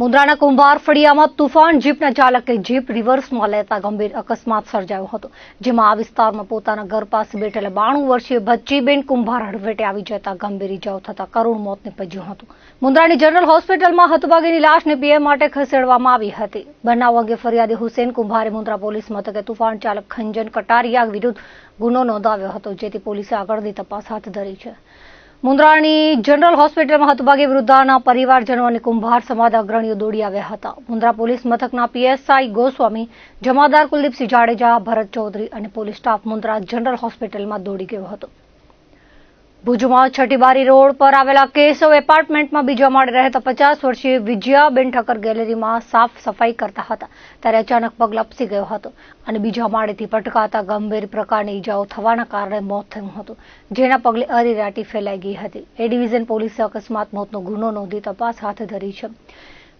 મુન્દ્રાના કુંભાર ફળિયામાં તુફાન જીપના ચાલકે જીપ રિવર્સમાં લેતા ગંભીર અકસ્માત સર્જાયો હતો, જેમાં આ વિસ્તારમાં પોતાના ઘર પાસે બેઠેલા 92 વર્ષીય ભચ્ચીબેન કુંભાર હડફેટે આવી જતા ગંભીર ઇજાઓ થતા કરુણ મોત નીપજ્યું હતું. મુન્દ્રાની જનરલ હોસ્પિટલમાં હતભાગીની લાશને પીએમ માટે ખસેડવામાં આવી હતી. બનાવ અંગે ફરિયાદી હુસેન કુંભારે મુન્દ્રા પોલીસ મથકે તુફાન ચાલક ખંજન કટારિયા વિરુદ્ધ ગુનો નોંધાવ્યો હતો, જેથી પોલીસે આગળની તપાસ હાથ ધરી છે. મુન્દ્રાની જનરલ હોસ્પિટલમાં હતભાગી વૃદ્ધાના પરિવારજનો અને કુંભાર સમાજ અગ્રણીઓ દોડી આવ્યા હતા. મુન્દ્રા પોલીસ મથકના પીએસઆઈ ગોસ્વામી, જમાદાર કુલદીપસિંહ જાડેજા, ભરત ચૌધરી અને પોલીસ સ્ટાફ મુન્દ્રા જનરલ હોસ્પિટલમાં દોડી ગયો હતો. ભુજમાં છઠ્ઠીબારી રોડ પર આવેલા કેશવ એપાર્ટમેન્ટમાં બીજા માળે રહેતા 50 વર્ષીય વિજયાબેન ઠક્કર ગેલેરીમાં સાફ સફાઈ કરતા હતા, ત્યારે અચાનક પગ લપસી ગયો હતો અને બીજા માળેથી પટકાતા ગંભીર પ્રકારની ઇજાઓ થવાના કારણે મોત થયું હતું, જેના પગલે અરેરાટી ફેલાઈ ગઈ હતી. એ ડિવિઝન પોલીસે અકસ્માત મોતનો ગુનો નોંધી તપાસ હાથ ધરી છે.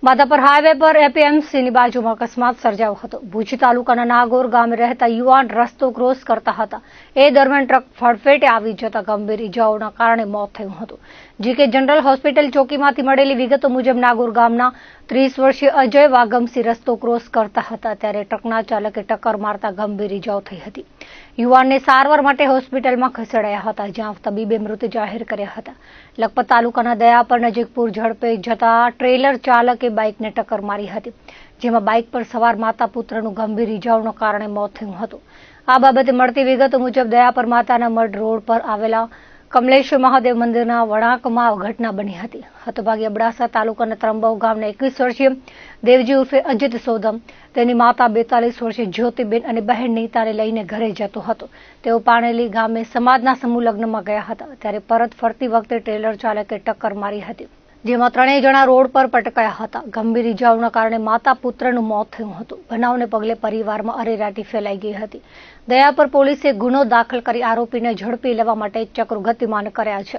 માધાપર હાઈવે પર એપીએમસીની બાજુમાં અકસ્માત સર્જાયો હતો. ભુજ તાલુકાના નાગોર ગામે રહેતા યુવાન રસ્તો ક્રોસ કરતા હતા. એ દરમિયાન ટ્રક ફડફેટે આવી જતા ગંભીર ઇજાઓના કારણે મોત થયું હતું. જીકે જનરલ હોસ્પિટલ ચોકીમાંથી મળેલી વિગતો મુજબ નાગોર ગામના 30 વર્ષીય અજય વાગમસિંહ રસ્તો ક્રોસ કરતા હતા, ત્યારે ટ્રકના ચાલકે ટક્કર મારતા ગંભીર ઇજાઓ થઈ હતી. યુવાનને સારવાર માટે હોસ્પિટલમાં ખસેડાયા હતા, જ્યાં તબીબે મૃત જાહેર કર્યા હતા. લખપત તાલુકાના દયાપર નજીકપુર ઝડપે જતા ટ્રેલર ચાલકે બાઇકને ટક્કર મારી હતી, જેમાં બાઇક પર સવાર માતા પુત્રનું ગંભીર ઇજાઓના કારણે મોત થયું હતું. આ બાબતે મળતી વિગતો મુજબ દયાપર માતાના મઢ રોડ પર આવેલા કમલેશ્વર મહાદેવ મંદિરના વળાંકમાં ઘટના બની હતી. હતભાગી અબડાસા તાલુકાના ત્રંબવ ગામના 21 વર્ષીય દેવજી ઉર્ફે અજીત સોદમ, તેની માતા 42 વર્ષીય જ્યોતિબેન અને બહેન નીતાને લઈને ઘરે જતો હતો. તેઓ પાણેલી ગામે સમાજના સમૂહ લગ્નમાં ગયા હતા, ત્યારે પરત ફરતી વખતે ટ્રેલર ચાલકે ટક્કર મારી હતી, જેમાં 3 જણા રોડ પર પટકાયા હતા. ગંભીર ઇજાઓના કારણે માતા પુત્રનું મોત થયું હતું. બનાવને પગલે પરિવારમાં અરેરાટી ફેલાઈ ગઈ હતી. દયાપર પોલીસે ગુનો દાખલ કરી આરોપીને ઝડપી લેવા માટે ચક્રો ગતિમાન કર્યા છે.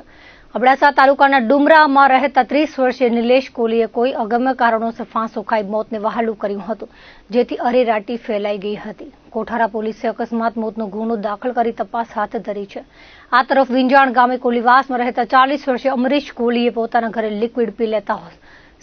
અબડાસા તાલુકાના ડુમરામાં રહેતા 30 વર્ષીય નિલેશ કોહલીએ કોઈ અગમ્ય કારણોસર ફાંસો ખાઈ મોતને વહાલું કર્યું હતું, જેથી અરેરાટી ફેલાઈ ગઈ હતી. કોઠારા પોલીસે અકસ્માત મોતનો ગુનો દાખલ કરી તપાસ હાથ ધરી છે. આ તરફ વિંજાણ ગામે કોલીવાસમાં રહેતા 40 વર્ષીય અમરીશ કોહલીએ પોતાના ઘરે લિક્વિડ પી લેતા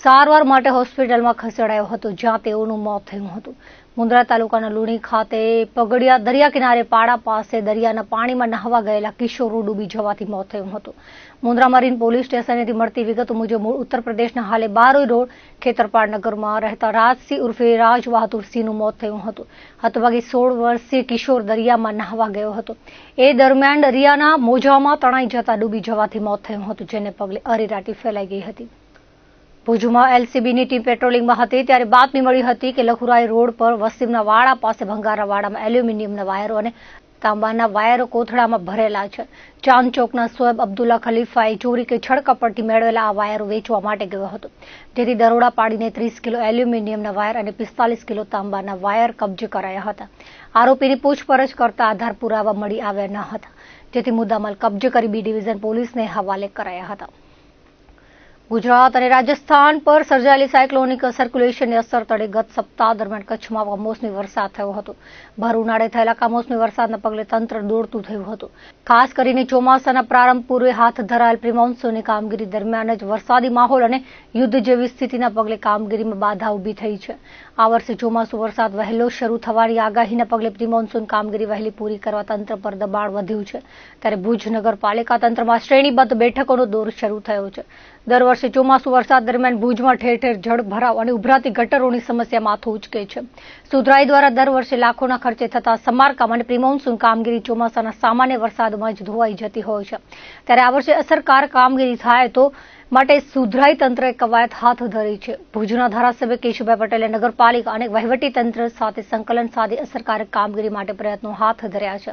સારવાર માટે હોસ્પિટલમાં ખસેડાયો હતો, જ્યાં તેઓનું મોત થયું હતું. મુન્દ્રા તાલુકાના લુણી ખાતે પગડિયા દરિયા કિનારે પાડા પાસે દરિયાના પાણીમાં નહાવા ગયેલા કિશોરનું ડૂબી જવાથી મોત થયું હતું. મુન્દ્રા મરીન પોલીસ સ્ટેશનેથી મળતી વિગતો મુજબ મૂળ ઉત્તર પ્રદેશના હાલે બારોઈ રોડ ખેતરપાડ નગરમાં રહેતા રાજસિંહ ઉર્ફે રાજ બહાદુરસિંહનું મોત થયું હતું. હતભાગી 16 વર્ષીય કિશોર દરિયામાં નહાવા ગયો હતો. એ દરમિયાન દરિયાના મોજામાં તણાઈ જતા ડૂબી જવાથી મોત થયું હતું, જેને પગલે અરેરાટી ફેલાઈ ગઈ હતી. ભુજમાં એલસીબીની ટીમ પેટ્રોલિંગમાં હતી, ત્યારે બાતમી મળી હતી કે લખુરાઈ રોડ પર વસીમના વાડા પાસે ભંગારા વાડામાં એલ્યુમિનિયમના વાયરો અને તાંબાના વાયરો કોથળામાં ભરેલા છે. ચાંદ ચોકના સોએબ અબ્દુલ્લા ખલીફાએ ચોરી કે છળકપટથી મેળવેલા આ વાયરો વેચવા માટે ગયો હતો, જેથી દરોડા પાડીને 30 કિલો એલ્યુમિનિયમના વાયર અને 45 કિલો તાંબાના વાયર કબજે કરાયા હતા. આરોપીની પૂછપરછ કરતા આધાર પુરાવા મળી આવ્યા ન હતા, જેથી મુદ્દામાલ કબજે કરી બી ડિવિઝન પોલીસને હવાલે કરાયા હતા. ગુજરાત અને રાજસ્થાન પર સર્જાયેલી સાયક્લોનિક સર્ક્યુલેશનની અસર તળે ગત સપ્તાહ દરમિયાન કચ્છમાં કમોસમી વરસાદ થયો હતો. ભર ઉનાળે થયેલા કમોસમી વરસાદના પગલે તંત્ર દોડતું થયું હતું. ખાસ કરીને ચોમાસાના પ્રારંભ પૂર્વે હાથ ધરાયેલ પ્રિમોન્સૂનની કામગીરી દરમિયાન જ વરસાદી માહોલ અને યુદ્ધ જેવી સ્થિતિના પગલે કામગીરીમાં બાધા ઊભી થઈ છે. આ વર્ષે ચોમાસુ વરસાદ વહેલો શરૂ થવાની આગાહીના પગલે પ્રિમોન્સૂન કામગીરી વહેલી પૂરી કરવા તંત્ર પર દબાણ વધ્યું છે. ત્યારે ભુજ નગરપાલિકા તંત્રમાં શ્રેણીબદ્ધ બેઠકોનો દોર શરૂ થયો છે. દર વર્ષે ચોમાસુ વરસાદ દરમિયાન ભુજમાં ઠેર ઠેર જળ ભરાવ અને ઉભરાતી ગટરોની સમસ્યા માથું ઉચકે છે. સુધરાઈ દ્વારા દર વર્ષે લાખોના ખર્ચે થતા સમારકામ અને પ્રિમોન્સૂન કામગીરી ચોમાસાના સામાન્ય વરસાદમાં જ ધોવાઈ જતી હોય છે. ત્યારે આ વર્ષે અસરકારક કામગીરી થાય તો માટે સુધરાઈ તંત્રએ કવાયત હાથ ધરી છે. ભુજના ધારાસભ્ય કેશુભાઈ પટેલે નગરપાલિકા અને વહીવટી તંત્ર સાથે સંકલન સાધી અસરકારક કામગીરી માટે પ્રયત્નો હાથ ધર્યા છે.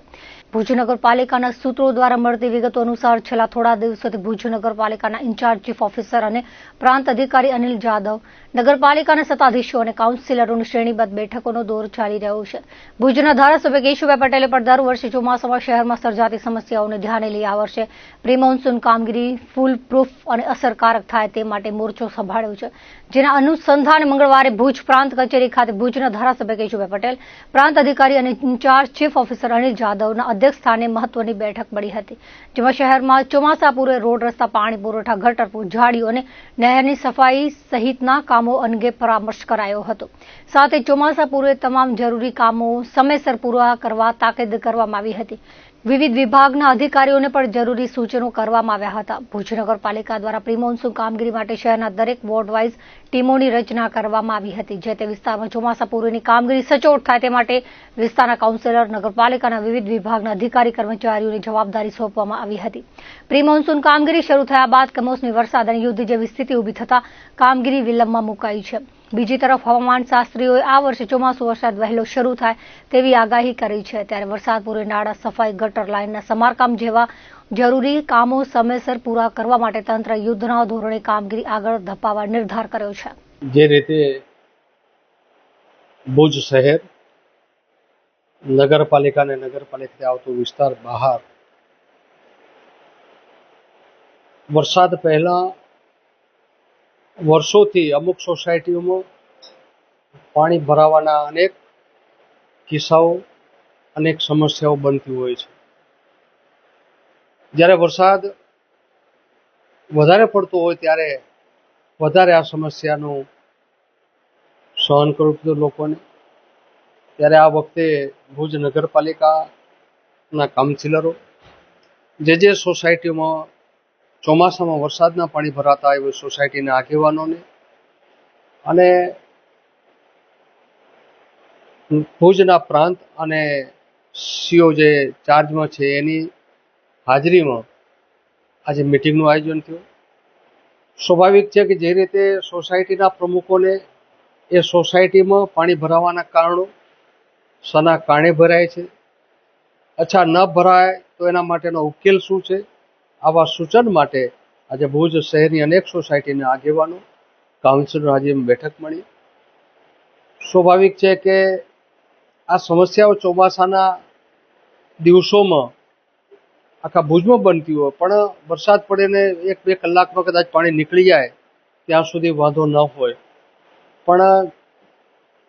ભુજ નગરપાલિકાના સૂત્રો દ્વારા મળતી વિગતો અનુસાર છેલ્લા થોડા દિવસોથી ભુજ નગરપાલિકાના ઇન્ચાર્જ ચીફ ઓફિસર અને પ્રાંત અધિકારી અનિલ જાદવ, નગરપાલિકાના સત્તાધીશો અને કાઉન્સિલરોની શ્રેણીબદ્ધ બેઠકોનો દોર ચાલી રહ્યો છે. ભુજના ધારાસભ્ય કેશુભાઈ પટેલે પણ દર વર્ષે ચોમાસામાં શહેરમાં સર્જાતી સમસ્યાઓને ધ્યાને લઈ આ વર્ષે પ્રિમોન્સૂન કામગીરી ફૂલ પ્રૂફ અને અસરકારક થાય તે માટે મોરચો સંભાળ્યો છે. જેના અનુસંધાને મંગળવારે ભુજ પ્રાંત કચેરી ખાતે ભુજના ધારાસભ્ય કેશુભાઈ પટેલ, પ્રાંત અધિકારી અને ઇન્ચાર્જ ચીફ ઓફિસર અનિલ જાદવના અધ્યક્ષસ્થાને મહત્વની બેઠક મળી હતી, જેમાં શહેરમાં ચોમાસા પૂર્વે રોડ રસ્તા, પાણી પુરવઠા, ગટર, ઝાડીઓ અને નહેરની સફાઈ સહિતના કામ કામો અંગે પરામર્શ કરાયો હતો। સાથે ચોમાસા પૂર્વે તમામ જરૂરી કામો સમયસર પૂરા કરવા તાકીદ કરવામાં આવી હતી। વિવિધ વિભાગના અધિકારીઓને પણ જરૂરી સૂચનો કરવામાં આવ્યા હતા। ભુજ નગરપાલિકા દ્વારા પ્રી મોન્સૂન કામગીરી માટે શહેરના દરેક વોર્ડ વાઇઝ ટીમોની રચના કરવામાં આવી હતી, જે તે વિસ્તારમાં ચોમાસા પૂર્વેની કામગીરી સચોટ થાય તે માટે વિસ્તારના કાઉન્સિલર, નગરપાલિકાના વિવિધ વિભાગના અધિકારી કર્મચારીઓની જવાબદારી સોંપવામાં આવી હતી। પ્રી મોન્સૂન કામગીરી શરૂ થયા બાદ કમોસમી વરસાદ અને યુદ્ધ જેવી સ્થિતિ ઊભી થતા કામગીરી વિલંબમાં મુકાઈ છે। બીજી તરફ હવામાન શાસ્ત્રીઓએ આ વર્ષે ચોમાસુ વરસાદ વહેલો શરૂ થાય તેવી આગાહી કરી છે, ત્યારે વરસાદ પૂર્વે નાળા સફાઈ, ગટર લાઇનના સમારકામ જેવા જરૂરી કામો સમયસર પૂરા કરવા માટે તંત્ર યુદ્ધના ધોરણે કામગીરી આગળ ધપાવવા નિર્ધાર કર્યો છે। જે રીતે ભુજ શહેર નગરપાલિકા અને નગરપાલિકાથી આવતો વિસ્તાર બહાર વરસાદ પહેલા વર્ષોથી અમુક સોસાયટીઓમાં પાણી ભરાવાના અનેક કિસ્સાઓ, અનેક સમસ્યાઓ બનતી હોય છે। જ્યારે વરસાદ વધારે પડતો હોય ત્યારે વધારે આ સમસ્યાનું સહન કરવું પડતું લોકોને। ત્યારે આ વખતે ભુજ નગરપાલિકાના કાઉન્સિલરો જે સોસાયટીઓમાં ચોમાસામાં વરસાદના પાણી ભરાતા એવી સોસાયટીના આગેવાનોને અને ભુજના પ્રાંત અને સીઓ જે ચાર્જમાં છે એની હાજરીમાં આજે મિટિંગનું આયોજન થયું। સ્વાભાવિક છે કે જે રીતે સોસાયટીના પ્રમુખોને એ સોસાયટીમાં પાણી ભરાવાના કારણો શાના કારણે ભરાય છે, અચ્છા ન ભરાય તો એના માટેનો ઉકેલ શું છે, આવા સૂચન માટે આજે ભુજ શહેરની અનેક સોસાયટીના આગેવાનો, કાઉન્સિલર આજે બેઠક મળી। સ્વાભાવિક છે કે આ સમસ્યાઓ ચોમાસાના દિવસોમાં આખા ભુજમાં બનતી હોય, પણ વરસાદ પડે ને 1-2 કલાકમાં કદાચ પાણી નીકળી જાય ત્યાં સુધી વાંધો ન હોય, પણ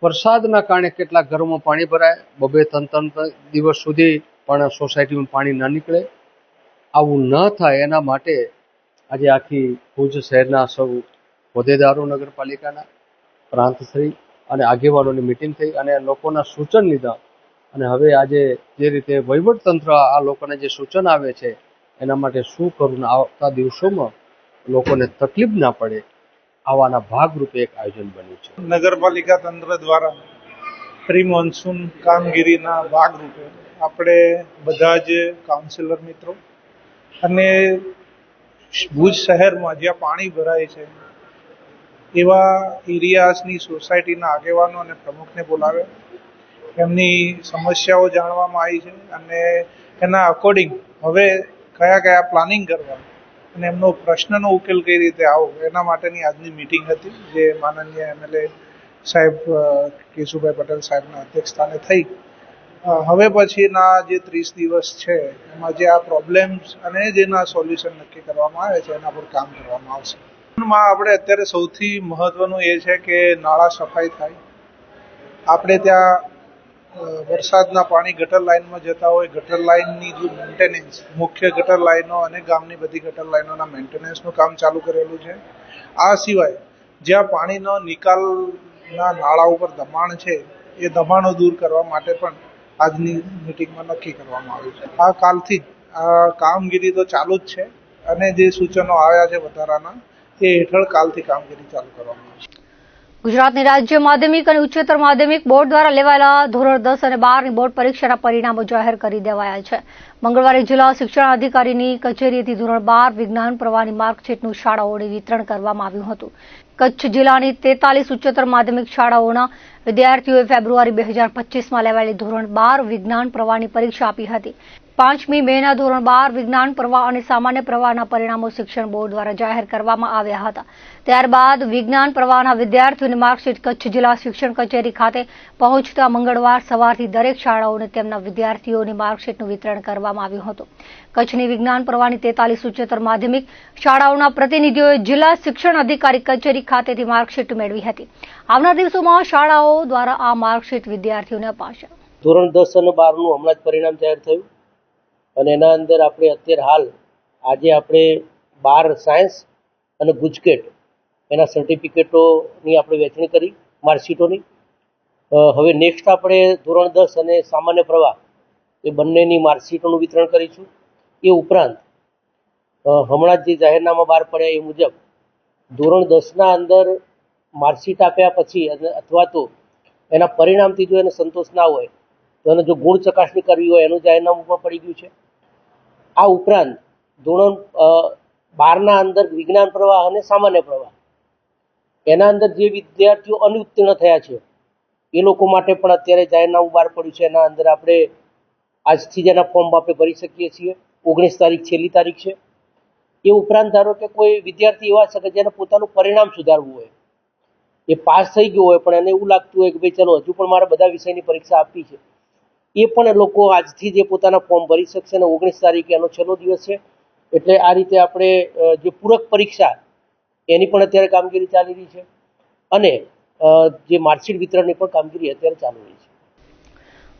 વરસાદના કારણે કેટલાક ઘરોમાં પાણી ભરાય, 2-3 દિવસ સુધી પણ સોસાયટીમાં પાણી ન નીકળે। આવું ન થાય એના માટે આજે આખી ભુજ શહેરના સૌ હોદ્દેદારો, નગરપાલિકાના પ્રાંતશ્રી અને આગેવાનોની મિટિંગ થઈ અને લોકોના સૂચન લીધા અને હવે આજે જે રીતે વહીવટતંત્ર આ લોકોને જે સૂચન આવે છે એના માટે શું કરવું, આવતા દિવસોમાં લોકોને તકલીફ ના પડે આવાના ભાગરૂપે એક આયોજન બન્યું છે। નગરપાલિકા તંત્ર દ્વારા પ્રી મોન્સૂન કામગીરીના ભાગરૂપે આપણે બધા જ કાઉન્સિલર મિત્રો અને ભુજ શહેરમાં જ્યાં પાણી ભરાય છે એવા એરિયાસની સોસાયટીના આગેવાનો અને પ્રમુખને બોલાવ્યા, એમની સમસ્યાઓ જાણવામાં આવી છે અને એના અકોર્ડિંગ હવે કયા પ્લાનિંગ કરવા અને એમનો પ્રશ્નનો ઉકેલ કઈ રીતે આવો એના માટેની આજની મિટિંગ હતી, જે માનનીય MLA સાહેબ કેશુભાઈ પટેલ સાહેબના અધ્યક્ષસ્થાને થઈ। હવે પછીના જે 30 દિવસ છે એમાં જે આ પ્રોબ્લેમ્સ અને જેના સોલ્યુશન નક્કી કરવામાં આવે છે એના પર કામ કરવામાં આવશે। આપણે અત્યારે સૌથી મહત્વનું એ છે કે નાળા સફાઈ થાય। આપણે ત્યાં વરસાદના પાણી ગટર લાઇનમાં જતા હોય, ગટર લાઇનની જે મેન્ટેનન્સ, મુખ્ય ગટર લાઇનો અને ગામની બધી ગટર લાઇનોના મેન્ટેનન્સનું કામ ચાલુ કરેલું છે। આ સિવાય જ્યાં પાણીનો નિકાલના નાળા ઉપર દબાણ છે એ દબાણો દૂર કરવા માટે પણ આજની મિટિંગમાં નક્કી કરવામાં આવ્યું છે। આ કાલથી જ આ કામગીરી તો ચાલુ જ છે અને જે સૂચનો આવ્યા છે વધારાના એ હેઠળ કાલથી કામગીરી ચાલુ કરવામાં આવશે। ગુજરાતની રાજ્ય માધ્યમિક અને ઉચ્ચતર માધ્યમિક બોર્ડ દ્વારા લેવાયેલા ધોરણ 10 અને 12ની બોર્ડ પરીક્ષાના પરિણામો જાહેર કરી દેવાયા છે। મંગળવારે જિલ્લા શિક્ષણાધિકારીની કચેરીએથી ધોરણ 12 વિજ્ઞાન પ્રવાહની માર્કશીટનું શાળાઓને વિતરણ કરવામાં આવ્યું હતું। કચ્છ જિલ્લાની 43 ઉચ્ચતર માધ્યમિક શાળાઓના વિદ્યાર્થીઓએ ફેબ્રુઆરી 2025માં લેવાયેલી ધોરણ 12 વિજ્ઞાન પ્રવાહની પરીક્ષા આપી હતી। 5મી મેના ધોરણ 12 વિજ્ઞાન પ્રવાહ અને સામાન્ય પ્રવાહના પરિણામો શિક્ષણ બોર્ડ દ્વારા જાહેર કરવામાં આવ્યા હતા। ત્યારબાદ વિજ્ઞાન પ્રવાહના વિદ્યાર્થીઓની માર્કશીટ કચ્છ જિલ્લા શિક્ષણ કચેરી ખાતે પહોંચતા મંગળવાર સવારથી દરેક શાળાઓને તેમના વિદ્યાર્થીઓની માર્કશીટનું વિતરણ કરવામાં આવ્યું હતું। કચ્છની વિજ્ઞાન પ્રવાહની 43 ઉચ્ચતર માધ્યમિક શાળાઓના પ્રતિનિધિઓએ જિલ્લા શિક્ષણ અધિકારી કચેરી ખાતેથી માર્કશીટ મેળવી હતી। આવનાર દિવસોમાં શાળાઓ દ્વારા આ માર્કશીટ વિદ્યાર્થીઓને અપાશે। ધોરણ 10 અને 12નું હમણાં જ પરિણામ જાહેર થયું અને એના અંદર આપણે અત્યારે હાલ આજે આપણે 12 સાયન્સ અને ગુજકેટ એના સર્ટિફિકેટોની આપણે વહેંચણી કરી, માર્કશીટોની. હવે નેક્સ્ટ આપણે ધોરણ 10 અને સામાન્ય પ્રવાહ એ બંનેની માર્કશીટોનું વિતરણ કરીશું. એ ઉપરાંત હમણાં જ જે જાહેરનામા બહાર પડ્યા એ મુજબ ધોરણ 10ના અંદર માર્કશીટ આપ્યા પછી અથવા તો એના પરિણામથી જો એને સંતોષ ના હોય તો એને જો ગુણ ચકાસણી કરવી હોય એનું જાહેરનામું પણ પડી ગયું છે. આ ઉપરાંત ધોરણ 12ના અંદર વિજ્ઞાન પ્રવાહ અને સામાન્ય પ્રવાહ એના અંદર જે વિદ્યાર્થીઓ અનુત્તીર્ણ થયા છે એ લોકો માટે પણ અત્યારે જાહેરનામું બહાર પડ્યું છે. એના અંદર આપણે આજથી જ એના ફોર્મ આપણે ભરી શકીએ છીએ. 19 તારીખ છેલ્લી તારીખ છે. એ ઉપરાંત ધારો કે કોઈ વિદ્યાર્થી એવા છે કે જેને પોતાનું પરિણામ સુધારવું હોય, એ પાસ થઈ ગયો હોય પણ એને એવું લાગતું હોય કે ભાઈ ચલો હજુ પણ મારે બધા વિષયની પરીક્ષા આપવી છે, એ પણ લોકો આજથી જે પોતાના ફોર્મ ભરી શકશે અને 19 તારીખે એનો છેલ્લો દિવસ છે. એટલે આ રીતે આપણે જે પૂરક પરીક્ષા એની પણ અત્યારે કામગીરી ચાલી રહી છે અને જે માર્કશીટ વિતરણની પણ કામગીરી અત્યારે ચાલુ રહી છે.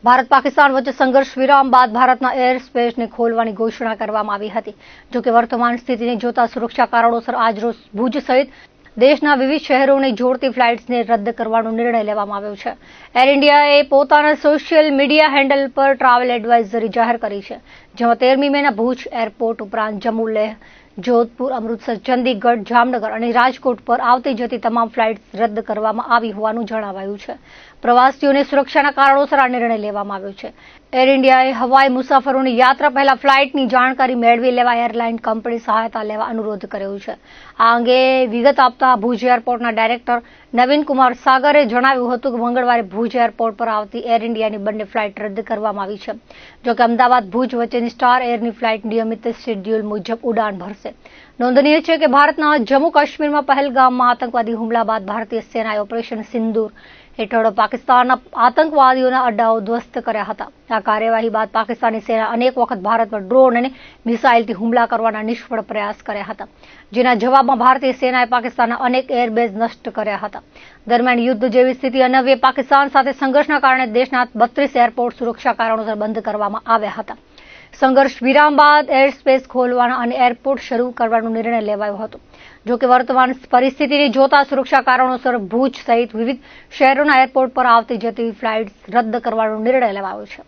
ભારત પાકિસ્તાન વચ્ચે સંઘર્ષ વિરામ બાદ ભારતના એર સ્પેસને ખોલવાની ઘોષણા કરવામાં આવી હતી. જોકે વર્તમાન સ્થિતિને જોતા સુરક્ષા કારણોસર આજરોજ ભુજ સહિત દેશના વિવિધ શહેરોને જોડતી ફ્લાઇટ્સને રદ કરવાનો નિર્ણય લેવામાં આવ્યો છે. એર ઇન્ડિયાએ પોતાના સોશિયલ મીડિયા હેન્ડલ પર ટ્રાવેલ એડવાઇઝરી જાહેર કરી છે, જેમાં 13મી મેના ભુજ એરપોર્ટ ઉપરાંત જમ્મુ, લેહ, જોધપુર, અમૃતસર, ચંદીગઢ, જામનગર અને રાજકોટ પર આવતી જતી તમામ ફ્લાઇટ્સ રદ કરવામાં આવી હોવાનું જણાવાયું છે. પ્રવાસીઓને સુરક્ષાના કારણોસર આ નિર્ણય લેવામાં આવ્યો છે. એર ઇન્ડિયાએ હવાઈ મુસાફરોની યાત્રા પહેલા ફ્લાઇટની જાણકારી મેળવી લેવા એરલાઇન કંપની સહાયતા લેવા અનુરોધ કર્યો છે. આ અંગે વિગત આપતા ભુજ એરપોર્ટના ડાયરેક્ટર નવીન કુમાર સાગરે જણાવ્યું હતું કે મંગળવારે ભુજ એરપોર્ટ પર આવતી એર ઇન્ડિયાની બંને ફ્લાઇટ રદ કરવામાં આવી છે. જોકે અમદાવાદ ભુજ વચ્ચેની સ્ટાર એરની ફ્લાઇટ નિયમિત શેડ્યુલ મુજબ ઉડાન ભરશે. નોંધનીય છે કે ભારતના જમ્મુ કાશ્મીરમાં પહેલગામમાં આતંકવાદી હુમલા બાદ ભારતીય સેનાએ ઓપરેશન સિંદૂર હેઠળ પાકિસ્તાનના આતંકવાદીઓના અડ્ડાઓ ધ્વસ્ત કર્યા હતા. આ કાર્યવાહી બાદ પાકિસ્તાની સેના અનેક વખત ભારત પર ડ્રોન અને મિસાઇલથી હુમલા કરવાના નિષ્ફળ પ્રયાસ કર્યા હતા, જેના જવાબમાં ભારતીય સેનાએ પાકિસ્તાનના અનેક એરબેઝ નષ્ટ કર્યા હતા. દરમિયાન યુદ્ધ જેવી સ્થિતિ અન્વયે પાકિસ્તાન સાથે સંઘર્ષના કારણે દેશના 32 એરપોર્ટ સુરક્ષા કારણોસર બંધ કરવામાં આવ્યા હતા. સંઘર્ષ વિરામ બાદ એર સ્પેસ ખોલવાના અને એરપોર્ટ શરૂ કરવાનો નિર્ણય લેવાયો હતો. જોકે વર્તમાન પરિસ્થિતિને જોતા સુરક્ષા કારણોસર ભુજ સહિત વિવિધ શહેરોના એરપોર્ટ પર આવતી જતી ફ્લાઇટ્સ રદ કરવાનો નિર્ણય લેવાયો છે.